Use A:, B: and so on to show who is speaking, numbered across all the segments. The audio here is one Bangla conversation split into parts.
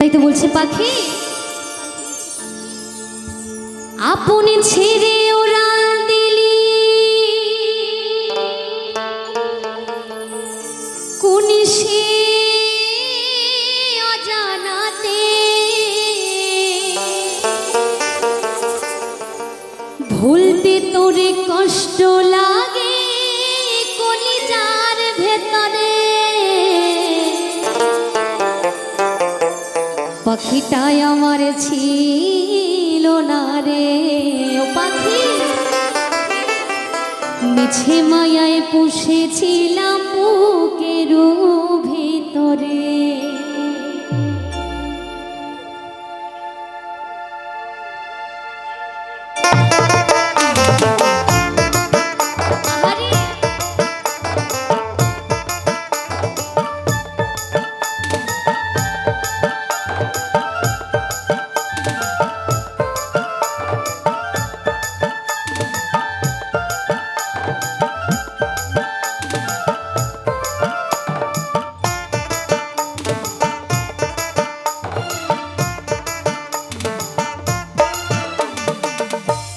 A: তাই তো বলছে পাখি আপনি ছেড়ে উড়াল দিলি কোন সে অজানাতে ভুলতে তোরে কষ্ট লাগে কলিজার ভেতরে পাখিটাই আমার ছিল না রে ও পাখি মিছে মায়ায় পুষেছিলাম বুকের ভিতরে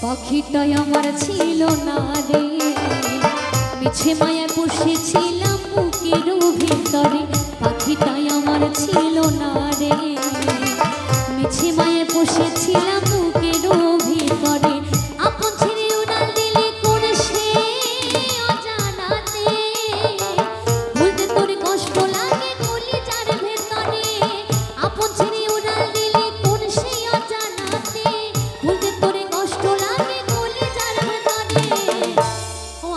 A: পাখিটাই আমার ছিল না রে মিছে মায়া পুষেছিলাম বুকের ভিতরে পাখিটাই আমার ছিল না রে মিছে মায়া পুষেছিলাম বুকের ভিতরে আপন ছেড়ে উড়াল দিলে কোন সে অজানাতে ভুলতে তোর কষ্ট লাগে কলিজার ভেতরে আপন ছেড়ে উড়াল দিলে কোন সে অজানাতে ভুলতে তোর কষ্ট লাগে কলিজার ভেতরে ও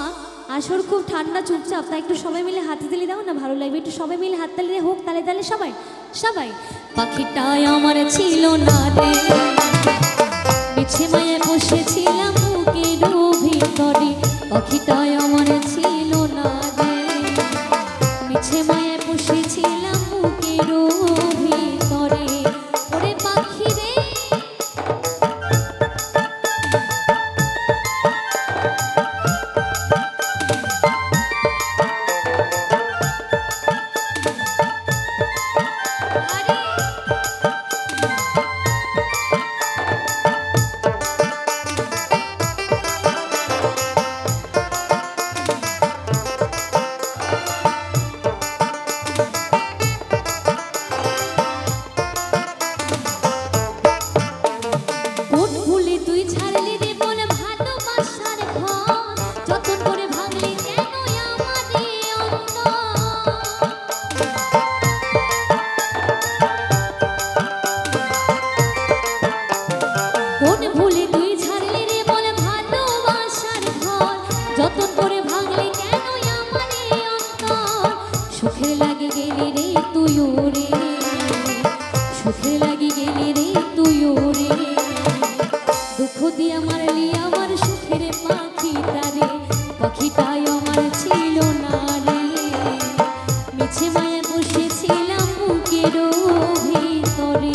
A: আসর খুব ঠান্ডা চুপচাপ তাই একটু সবাই মিলে হাতে তালি দাও না ভালো লাগবে একটু সবাই মিলে হাত তালি হোক তালে তালে সবাই সবাই পাখিটাই আমার ছিল না রে মিছে মায়ে বসেছিলাম বুকের ভিতরে পাখিটাই আমার ছিল না রে মিছে মায়ে বসেছিলাম বুকের ভিতরে ওরে পাখি রে সুখে লাগি গেলি রে তুই ওরে সুখে লাগি গেলি রে তুই ওরে দুঃখ দিয়ে মারলি আমার সুখের পাখিটারে পাখিটাই আমার ছিল না রে মিছে মায়া বসেছিলাম বুকের ভিতরে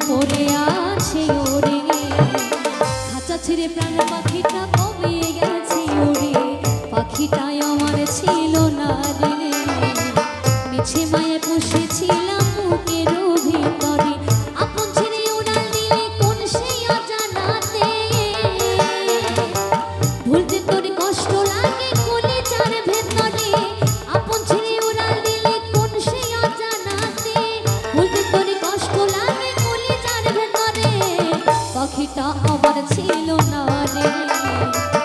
A: পড়ে আছে ওরে খাঁচা ছেড়ে প্রাণ পাখিটা কবে গেছে ওরে পাখিটাই আমার ছিল না রে মিছে মায়ে পুষেছিলাম বুকের ভিতরে আপন ছেড়ে উড়াল দিলে কোন সেই অজানাতে ভুলতে তোর কষ্ট লাগে কলিজার ভেতরে আপন রে